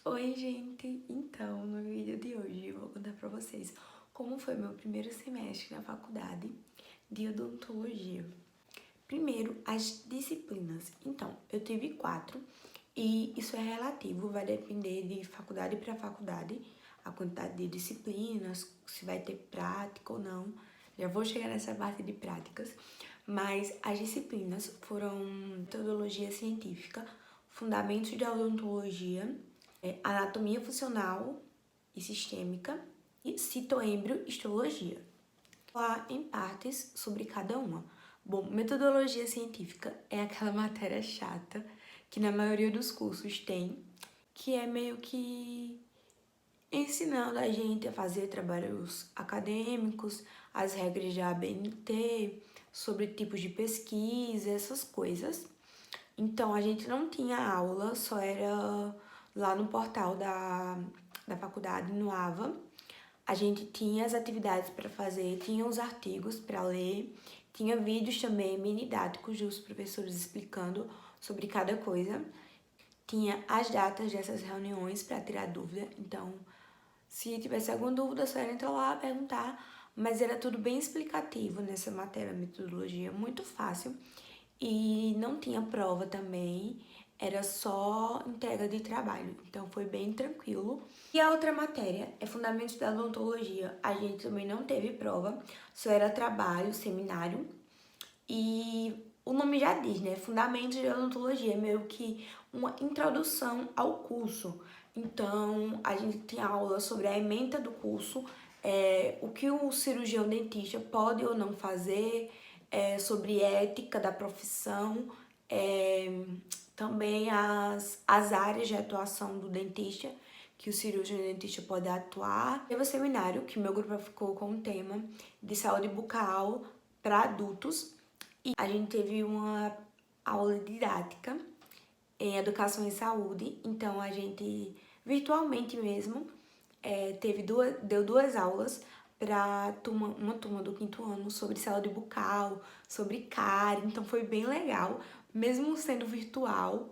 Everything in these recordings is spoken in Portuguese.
Oi, gente! Então, no vídeo de hoje eu vou contar pra vocês como foi meu primeiro semestre na faculdade de odontologia. Primeiro, as disciplinas. Então, eu tive 4 e isso é relativo, vai depender de faculdade para faculdade, a quantidade de disciplinas, se vai ter prática ou não. Já vou chegar nessa parte de práticas, mas as disciplinas foram metodologia científica, fundamentos de odontologia, anatomia funcional e sistêmica e citoembriohistologia. Falar em partes sobre cada uma. Bom, metodologia científica é aquela matéria chata que na maioria dos cursos tem, que é meio que ensinando a gente a fazer trabalhos acadêmicos, as regras da ABNT, sobre tipos de pesquisa, essas coisas. Então, a gente não tinha aula, só era lá no portal da faculdade, no AVA. A gente tinha as atividades para fazer, tinha os artigos para ler, tinha vídeos também mini didáticos dos professores explicando sobre cada coisa. Tinha as datas dessas reuniões para tirar dúvida, então se tivesse alguma dúvida, só era entrar lá, perguntar, mas era tudo bem explicativo nessa matéria, metodologia, muito fácil. E não tinha prova também, era só entrega de trabalho, então foi bem tranquilo. E a outra matéria é Fundamentos da Odontologia, a gente também não teve prova, só era trabalho, seminário, e o nome já diz, né? Fundamentos de Odontologia, é meio que uma introdução ao curso. Então, a gente tem aula sobre a ementa do curso, o que o cirurgião dentista pode ou não fazer, sobre ética da profissão, também as áreas de atuação do dentista, que o cirurgião dentista pode atuar. Teve o seminário, que meu grupo ficou com o tema de saúde bucal para adultos. E a gente teve uma aula didática em educação e saúde, então a gente, virtualmente mesmo, deu duas aulas para uma turma do 5º ano sobre saúde bucal, sobre cárie, então foi bem legal, mesmo sendo virtual,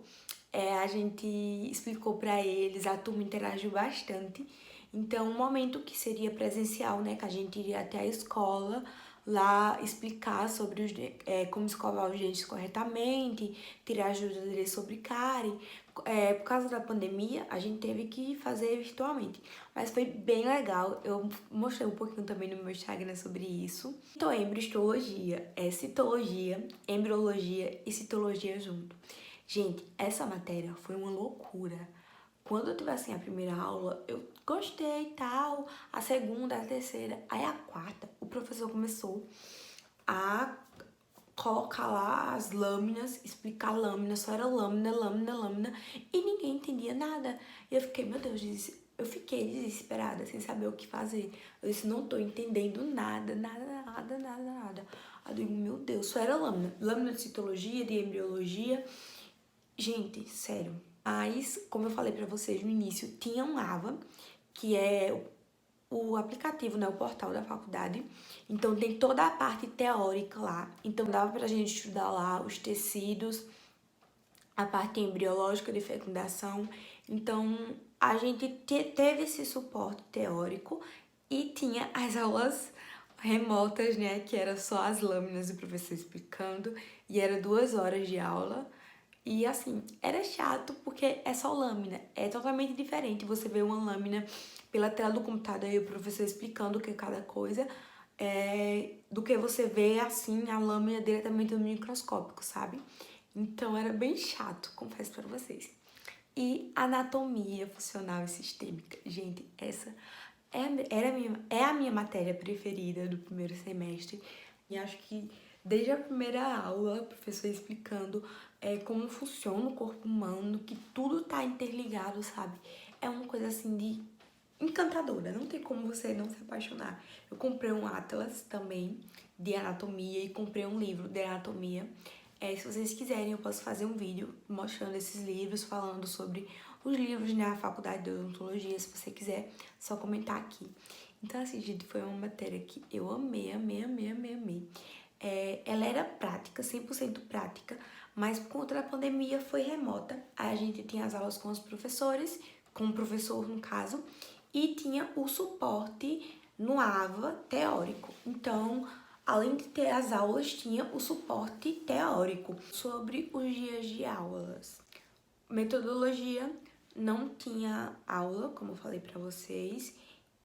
a gente explicou para eles, a turma interagiu bastante, então um momento que seria presencial, né, que a gente iria até a escola, lá explicar sobre como escovar os dentes corretamente, tirar as dúvidas sobre cárie. Por causa da pandemia, a gente teve que fazer virtualmente, mas foi bem legal. Eu mostrei um pouquinho também no meu Instagram sobre isso. Citoembriohistologia é citologia, embriologia e citologia junto. Gente, essa matéria foi uma loucura. Quando eu tive assim a primeira aula, eu gostei e tal, a segunda, a terceira, aí a quarta, o professor começou a colocar lá as lâminas, explicar lâmina, só era lâmina, lâmina, lâmina, e ninguém entendia nada. E eu fiquei, meu Deus, eu fiquei desesperada, sem saber o que fazer. Eu disse, não tô entendendo nada, nada, nada, nada, nada. Aí eu digo, meu Deus, só era lâmina. Lâmina de citologia, de embriologia. Gente, sério. Mas, como eu falei pra vocês no início, tinha um AVA, que é o aplicativo, né, o portal da faculdade. Então tem toda a parte teórica lá. Então dava pra gente estudar lá os tecidos, a parte embriológica de fecundação. Então a gente teve esse suporte teórico e tinha as aulas remotas, né, que era só as lâminas do professor explicando, e era 2 horas de aula. E assim, era chato porque é só lâmina, é totalmente diferente você vê uma lâmina pela tela do computador e o professor explicando o que é cada coisa, do que você vê assim a lâmina diretamente no microscópico, sabe? Então era bem chato, confesso pra vocês. E anatomia funcional e sistêmica. Gente, essa é a minha matéria preferida do primeiro semestre. E acho que desde a primeira aula, o professor explicando como funciona o corpo humano, que tudo tá interligado, sabe? É uma coisa assim de encantadora, não tem como você não se apaixonar. Eu comprei um atlas também de anatomia e comprei um livro de anatomia. Se vocês quiserem, eu posso fazer um vídeo mostrando esses livros, falando sobre os livros na faculdade de odontologia, se você quiser, só comentar aqui. Então, assim, gente, foi uma matéria que eu amei, amei, amei, amei, amei. Ela era prática, 100% prática, mas por conta da pandemia foi remota. Aí a gente tinha as aulas com os professores, com o professor no caso, e tinha o suporte no AVA teórico. Então, além de ter as aulas, tinha o suporte teórico. Sobre os dias de aulas. Metodologia, não tinha aula, como eu falei pra vocês.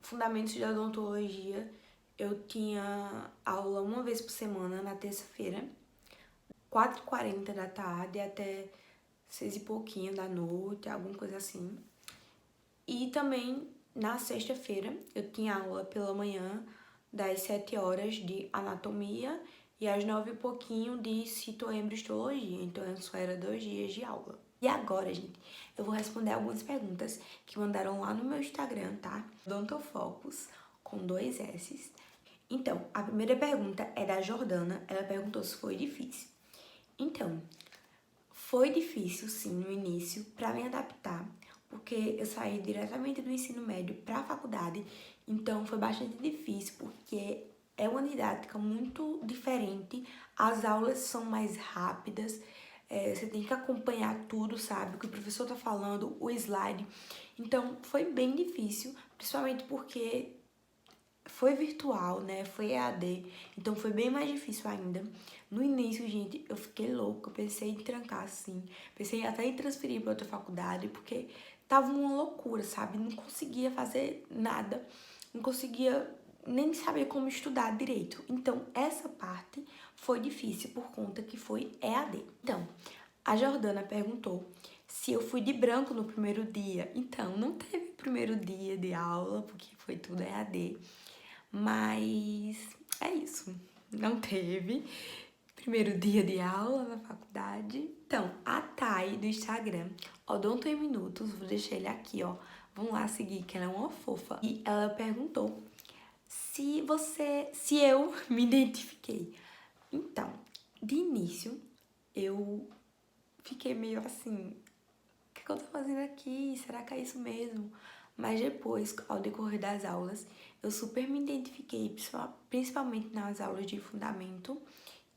Fundamentos de odontologia, eu tinha aula uma vez por semana, na terça-feira, 4h40 da tarde até 6 e pouquinho da noite, alguma coisa assim. E também, na sexta-feira, eu tinha aula pela manhã, das 7 horas de anatomia e às 9 e pouquinho de citoembriologia. Então, só era 2 dias de aula. E agora, gente, eu vou responder algumas perguntas que mandaram lá no meu Instagram, tá? Odontofocus, com 2 S's. Então, a primeira pergunta é da Jordana. Ela perguntou se foi difícil. Então, foi difícil, sim, no início, para me adaptar, porque eu saí diretamente do ensino médio para a faculdade, então foi bastante difícil, porque é uma didática muito diferente, as aulas são mais rápidas, você tem que acompanhar tudo, sabe, o que o professor tá falando, o slide, então foi bem difícil, principalmente porque foi virtual, né? Foi EAD, então foi bem mais difícil ainda. No início, gente, eu fiquei louca, eu pensei em trancar, assim. Pensei até em transferir para outra faculdade, porque tava uma loucura, sabe? Não conseguia fazer nada, não conseguia nem saber como estudar direito. Então, essa parte foi difícil por conta que foi EAD. Então, a Jordana perguntou se eu fui de branco no primeiro dia. Então, não teve primeiro dia de aula, porque foi tudo EAD. Mas é isso, não teve primeiro dia de aula na faculdade. Então, a Thay do Instagram, Odonto em Minutos, vou deixar ele aqui, ó. Vão lá seguir, que ela é uma fofa. E ela perguntou se eu me identifiquei. Então, de início, eu fiquei meio assim, o que eu tô fazendo aqui? Será que é isso mesmo? Mas depois, ao decorrer das aulas, eu super me identifiquei, principalmente nas aulas de fundamento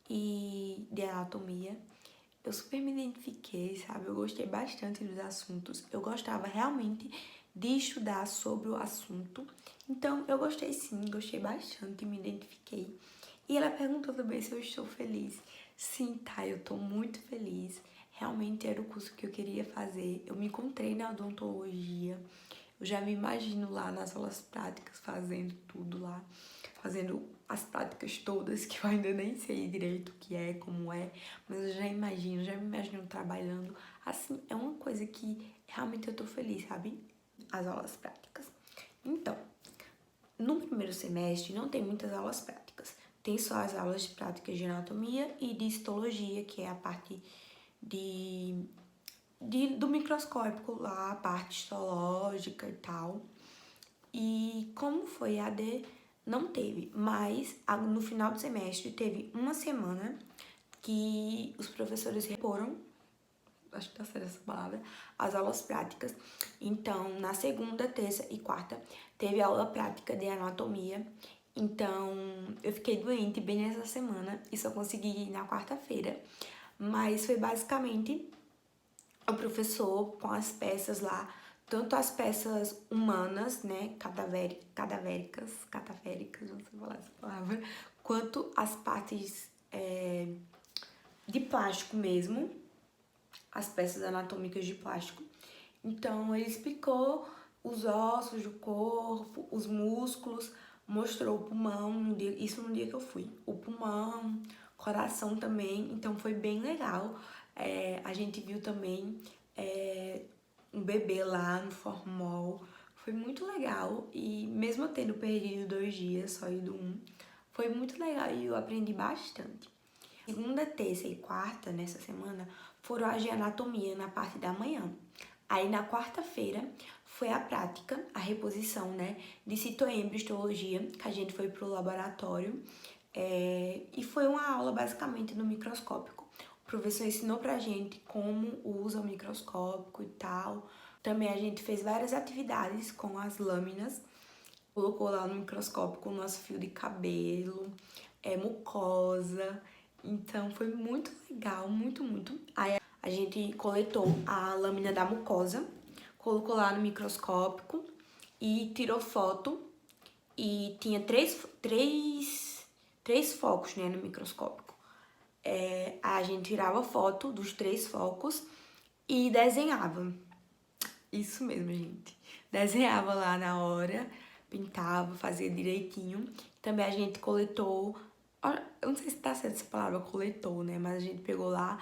e de anatomia. Eu super me identifiquei, sabe? Eu gostei bastante dos assuntos. Eu gostava realmente de estudar sobre o assunto. Então, eu gostei sim, gostei bastante, me identifiquei. E ela perguntou também se eu estou feliz. Sim, tá, eu tô muito feliz. Realmente era o curso que eu queria fazer. Eu me encontrei na odontologia. Eu já me imagino lá nas aulas práticas fazendo tudo lá, fazendo as práticas todas, que eu ainda nem sei direito o que é, como é, mas eu já me imagino trabalhando. Assim, é uma coisa que realmente eu tô feliz, sabe? As aulas práticas. Então, no primeiro semestre não tem muitas aulas práticas. Tem só as aulas práticas de anatomia e de histologia, que é a parte do microscópico lá, a parte histológica e tal. E como foi AD, não teve, mas no final do semestre teve uma semana que os professores reporam, acho que tá certa essa palavra, as aulas práticas. Então, na segunda, terça e quarta, teve aula prática de anatomia. Então, eu fiquei doente bem nessa semana e só consegui ir na quarta-feira. Mas foi basicamente o professor com as peças lá, tanto as peças humanas, né, cadavéricas, não sei falar essa palavra, quanto as partes de plástico mesmo, as peças anatômicas de plástico. Então, ele explicou os ossos do corpo, os músculos, mostrou o pulmão, isso no dia que eu fui, o pulmão, coração também, então foi bem legal. A gente viu também um bebê lá no formol, foi muito legal e mesmo eu tendo perdido 2 dias, só ido um, foi muito legal e eu aprendi bastante. Segunda, terça e quarta, nessa semana, foram as de anatomia na parte da manhã. Aí na quarta-feira foi a prática, a reposição, né, de citoembriologia, que a gente foi pro laboratório, e foi uma aula basicamente no microscópico. O professor ensinou pra gente como usa o microscópico e tal. Também a gente fez várias atividades com as lâminas, colocou lá no microscópio o nosso fio de cabelo, mucosa. Então foi muito legal, muito. Aí a gente coletou a lâmina da mucosa, colocou lá no microscópio e tirou foto. E tinha três focos, né, no microscópio. A gente tirava foto dos 3 focos e desenhava. Isso mesmo, gente. Desenhava lá na hora, pintava, fazia direitinho. Também a gente coletou, eu não sei se tá certo essa palavra, coletou, né? Mas a gente pegou lá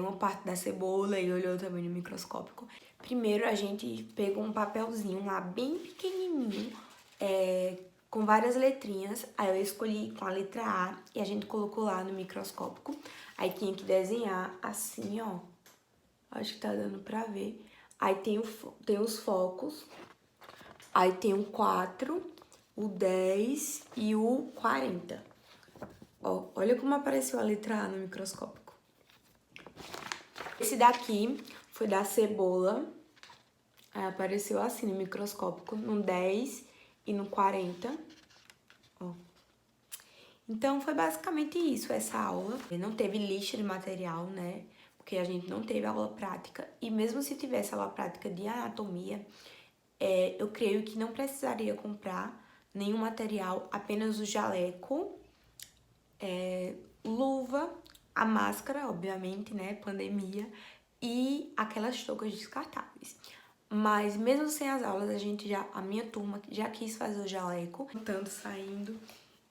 uma parte da cebola e olhou também no microscópio. Primeiro a gente pegou um papelzinho lá bem pequenininho, com várias letrinhas. Aí eu escolhi com a letra A e a gente colocou lá no microscópio. Aí tinha que desenhar assim, ó. Acho que tá dando pra ver. Aí tem os focos. Aí tem o 4, o 10 e o 40. Ó, olha como apareceu a letra A no microscópio. Esse daqui foi da cebola. Aí apareceu assim no microscópio, no 10 e no 40. Ó. Então foi basicamente isso, essa aula. Não teve lista de material, né? Porque a gente não teve aula prática. E mesmo se tivesse aula prática de anatomia, eu creio que não precisaria comprar nenhum material, apenas o jaleco, luva, a máscara, obviamente, né? Pandemia, e aquelas toucas descartáveis. Mas mesmo sem as aulas, a minha turma já quis fazer o jaleco. Tanto saindo.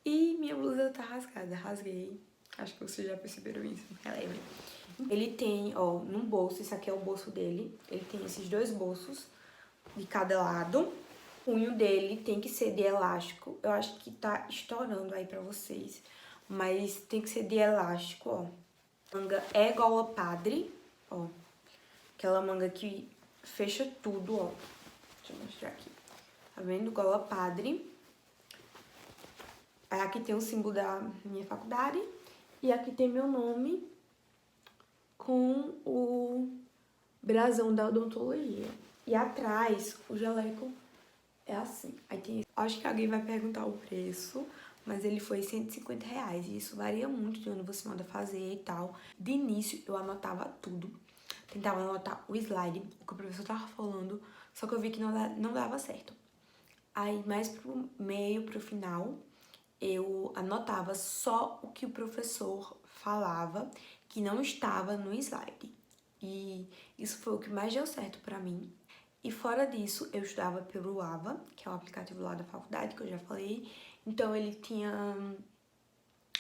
E minha blusa tá rasgada, rasguei. Acho que vocês já perceberam isso, releve. Ele tem, ó, num bolso, esse aqui é o bolso dele. Ele tem esses 2 bolsos de cada lado. O punho dele tem que ser de elástico. Eu acho que tá estourando aí pra vocês. Mas tem que ser de elástico, ó. Manga é gola padre, ó. Aquela manga que fecha tudo, ó. Deixa eu mostrar aqui. Tá vendo? Gola padre. Aí aqui tem o símbolo da minha faculdade. E aqui tem meu nome com o brasão da odontologia. E atrás, o jaleco é assim. Aí tem... Acho que alguém vai perguntar o preço, mas ele foi R$150. E isso varia muito de onde você manda fazer e tal. De início, eu anotava tudo. Tentava anotar o slide, o que o professor tava falando, só que eu vi que não dava certo. Aí, mais pro meio, pro final, eu anotava só o que o professor falava, que não estava no slide. E isso foi o que mais deu certo pra mim. E fora disso, eu estudava pelo AVA, que é o aplicativo lá da faculdade, que eu já falei. Então, ele tinha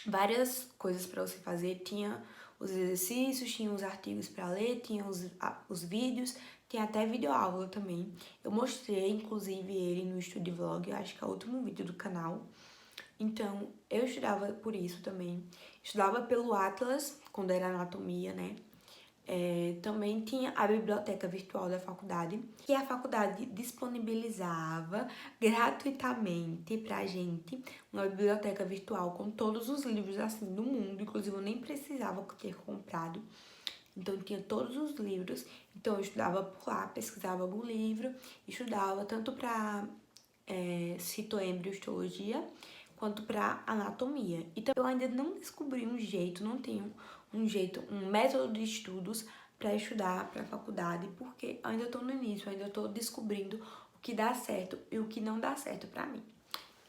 várias coisas pra você fazer. Tinha os exercícios, tinha os artigos pra ler, tinha os vídeos, tem até videoaula também. Eu mostrei, inclusive, ele no Estúdio Vlog, acho que é o último vídeo do canal. Então, eu estudava por isso também. Estudava pelo Atlas, quando era anatomia, né? Também tinha a biblioteca virtual da faculdade, que a faculdade disponibilizava gratuitamente pra gente uma biblioteca virtual com todos os livros, assim, do mundo. Inclusive, eu nem precisava ter comprado. Então, tinha todos os livros. Então, eu estudava por lá, pesquisava algum livro, estudava tanto pra citoembriostologia, quanto para anatomia. Então, eu ainda não descobri um jeito, não tenho um método de estudos para estudar para a faculdade, porque ainda estou no início, ainda estou descobrindo o que dá certo e o que não dá certo para mim.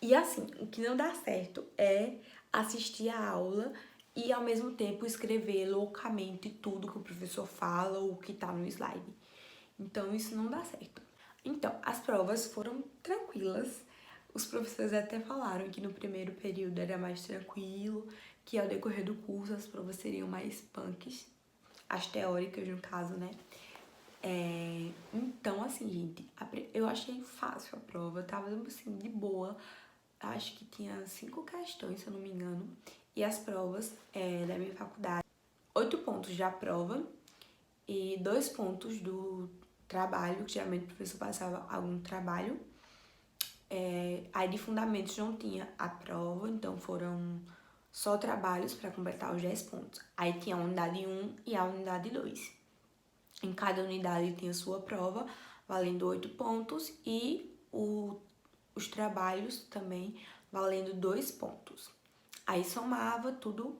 E assim, o que não dá certo é assistir a aula e ao mesmo tempo escrever loucamente tudo que o professor fala ou o que tá no slide. Então, isso não dá certo. Então, as provas foram tranquilas. Os professores até falaram que no primeiro período era mais tranquilo, que ao decorrer do curso as provas seriam mais punks, as teóricas no caso, né? Então, assim, gente, eu achei fácil a prova, tava assim, de boa. Acho que tinha 5 questões, se eu não me engano. E as provas da minha faculdade, 8 pontos da prova e 2 pontos do trabalho, que geralmente o professor passava algum trabalho. Aí de fundamentos não tinha a prova, então foram só trabalhos para completar os 10 pontos. Aí tinha a unidade 1 e a unidade 2. Em cada unidade tinha sua prova, valendo 8 pontos, e os trabalhos também valendo 2 pontos. Aí somava tudo,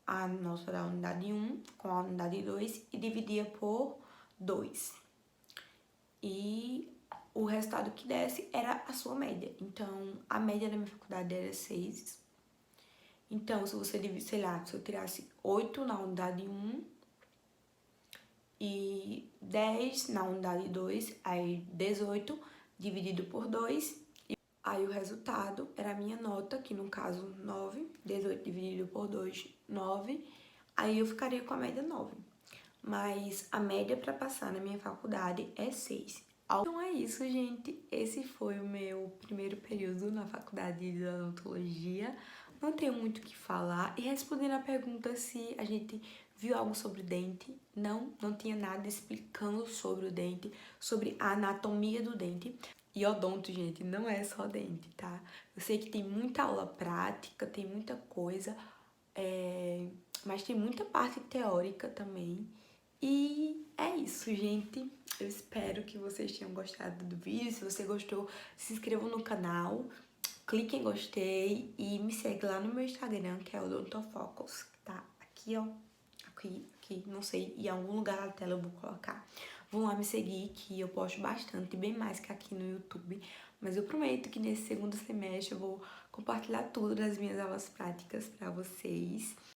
a nota da unidade 1 com a unidade 2 e dividia por 2. e o resultado que desse era a sua média. Então, a média da minha faculdade era 6. Então, se você dividir, sei lá, se eu tirasse 8 na unidade 1 e 10 na unidade 2, aí 18 dividido por 2, aí o resultado era a minha nota, que no caso 9, 18 dividido por 2, 9, aí eu ficaria com a média 9. Mas a média para passar na minha faculdade é 6. Então é isso, gente. Esse foi o meu primeiro período na faculdade de odontologia. Não tenho muito o que falar. E respondendo a pergunta se a gente viu algo sobre o dente, não tinha nada explicando sobre o dente, sobre a anatomia do dente. E odonto, gente, não é só dente, tá? Eu sei que tem muita aula prática, tem muita coisa, mas tem muita parte teórica também. E é isso, gente. Eu espero que vocês tenham gostado do vídeo. Se você gostou, se inscreva no canal, clique em gostei e me segue lá no meu Instagram, que é o Odontofocus, que tá aqui, ó. Aqui, não sei, em algum lugar da tela eu vou colocar. Vão lá me seguir, que eu posto bastante, bem mais que aqui no YouTube. Mas eu prometo que nesse segundo semestre eu vou compartilhar tudo das minhas aulas práticas pra vocês.